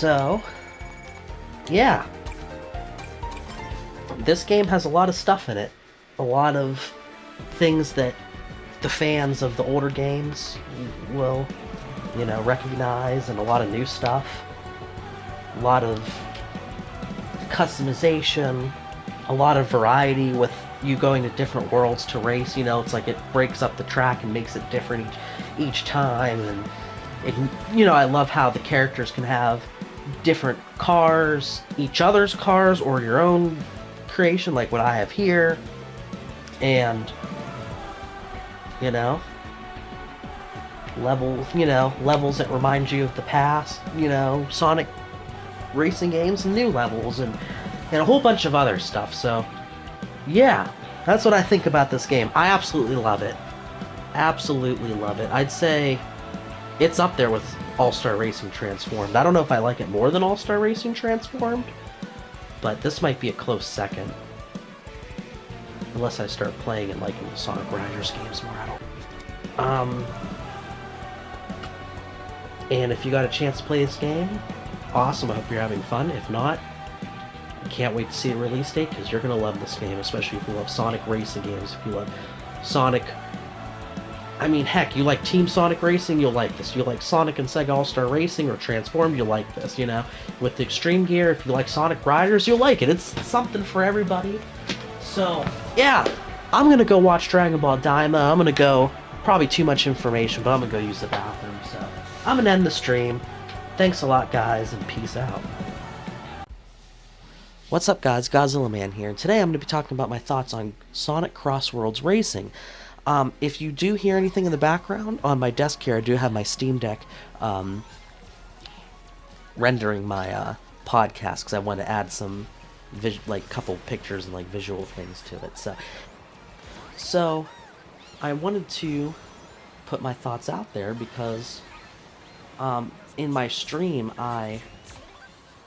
So, yeah. This game has a lot of stuff in it. A lot of things that the fans of the older games will, recognize, and a lot of new stuff. A lot of customization, a lot of variety with you going to different worlds to race. It's like it breaks up the track and makes it different each time. And I love how the characters can have different cars, each other's cars, or your own creation, like what I have here. And levels that remind you of the past, Sonic racing games, and new levels, and a whole bunch of other stuff. So yeah, that's what I think about this game. I absolutely love it. Absolutely love it. I'd say it's up there with All-Star Racing Transformed. I don't know if I like it more than All-Star Racing Transformed, but this might be a close second. Unless I start playing and liking the Sonic Riders games more. And if you got a chance to play this game, awesome. I hope you're having fun. If not, I can't wait to see a release date, because you're going to love this game, especially if you love Sonic racing games. If you love Sonic... I mean, heck, you like Team Sonic Racing, you'll like this. You like Sonic and Sega All-Star Racing or Transformed, you'll like this, With the Extreme Gear, if you like Sonic Riders, you'll like it. It's something for everybody. So, yeah, I'm going to go watch Dragon Ball Daima. I'm going to go... Probably too much information, but I'm going to go use the bathroom, so... I'm going to end the stream. Thanks a lot, guys, and peace out. What's up, guys? Godzilla Man here, and today I'm going to be talking about my thoughts on Sonic Crossworlds Racing. If you do hear anything in the background, on my desk here, I do have my Steam Deck rendering my podcast, because I want to add some couple pictures and visual things to it. So I wanted to put my thoughts out there because in my stream I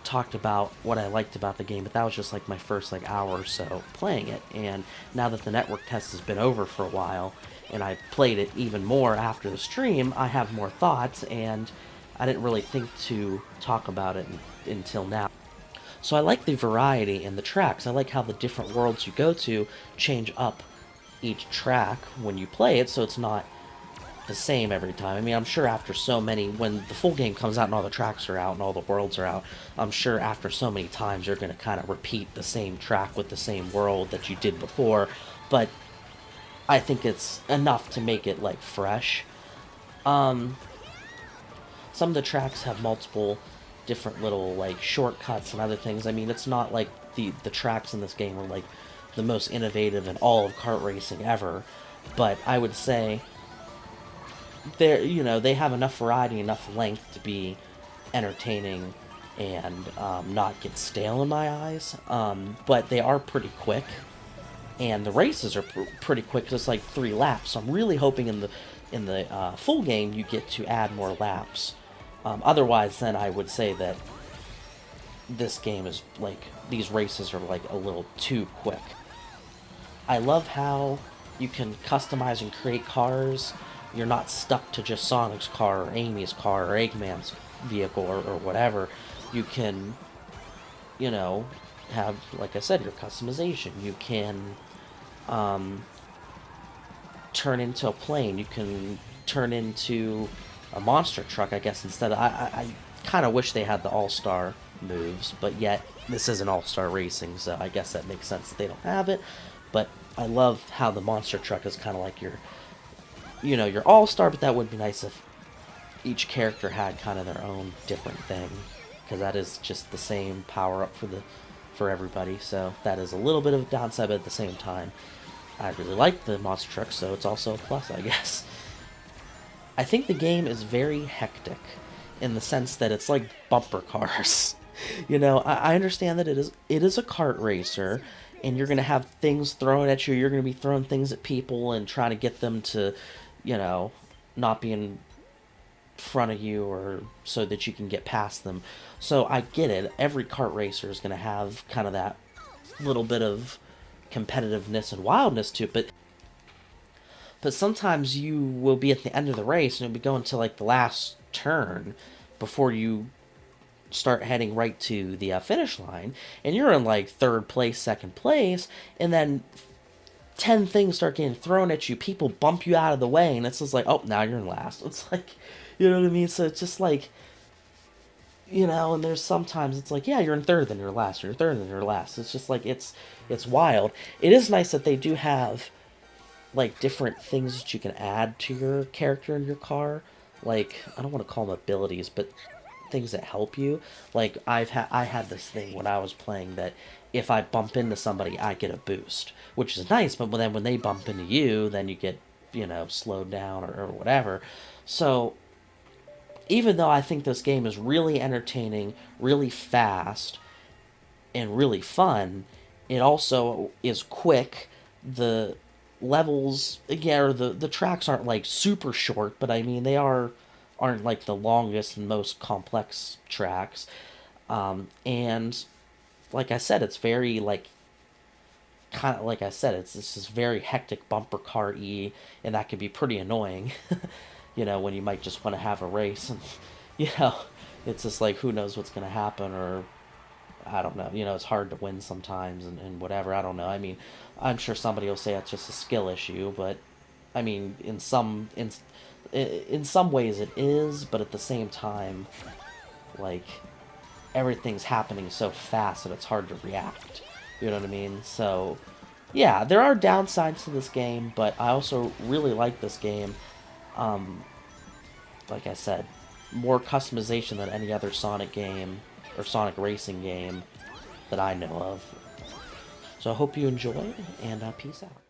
talked about what I liked about the game, but that was just my first hour or so playing it. And now that the network test has been over for a while and I've played it even more after the stream, I have more thoughts, and I didn't really think to talk about it until now. So I like the variety in the tracks. I like how the different worlds you go to change up each track when you play it, so it's not the same every time. I mean, I'm sure after so many, when the full game comes out and all the tracks are out and all the worlds are out, I'm sure after so many times you're going to kind of repeat the same track with the same world that you did before, but I think it's enough to make it fresh. Some of the tracks have multiple different little shortcuts and other things. I mean, it's not like the tracks in this game are the most innovative in all of kart racing ever, but I would say they have enough variety, enough length to be entertaining and not get stale in my eyes. But they are pretty quick, and the races are pretty quick. It's 3 laps. So I'm really hoping in the full game you get to add more laps. Otherwise, then I would say that this game is these races are a little too quick. I love how you can customize and create cars. You're not stuck to just Sonic's car or Amy's car or Eggman's vehicle or whatever. You can, have, like I said, your customization. You can turn into a plane. You can turn into a monster truck, I guess, instead of... I kind of wish they had the All-Star moves, but yet this isn't All-Star Racing, so I guess that makes sense that they don't have it. But I love how the monster truck is kind of like your All-Star, but that would be nice if each character had kind of their own different thing, because that is just the same power-up for everybody, so that is a little bit of a downside, but at the same time, I really like the monster truck, so it's also a plus, I guess. I think the game is very hectic, in the sense that it's like bumper cars. I understand that it is a kart racer, and you're going to have things thrown at you, you're going to be throwing things at people and trying to get them to, not be in front of you or so that you can get past them. So I get it. Every kart racer is going to have kind of that little bit of competitiveness and wildness to it, but sometimes you will be at the end of the race and you'll be going to the last turn before you start heading right to the finish line, and you're in like third place, second place, and then 10 things start getting thrown at you, people bump you out of the way, and it's just like, oh, now you're in last. It's like, you know what I mean? So it's just like, and there's sometimes it's like, yeah, you're in third, then you're last, you're third, then you're last. It's just like, it's wild. It is nice that they do have like different things that you can add to your character in your car. Like, I don't want to call them abilities, but things that help you. Like, I had this thing when I was playing that if I bump into somebody, I get a boost, which is nice. But then when they bump into you, then you get slowed down or whatever. So even though I think this game is really entertaining, really fast, and really fun, it also is quick. The levels, yeah, or the tracks aren't like super short, but I mean aren't like the longest and most complex tracks. And like I said, it's very like kind of like I said, it's this is very hectic bumper car-y, and that can be pretty annoying. When you might just want to have a race, and you know, it's just like who knows what's gonna happen, or I don't know. It's hard to win sometimes, and whatever. I don't know. I mean, I'm sure somebody will say it's just a skill issue, but I mean, in some ways it is, but at the same time, like everything's happening so fast that it's hard to react. You know what I mean? So, yeah, there are downsides to this game, but I also really like this game. Like I said, more customization than any other Sonic game or Sonic Racing game that I know of. So I hope you enjoyed, and peace out.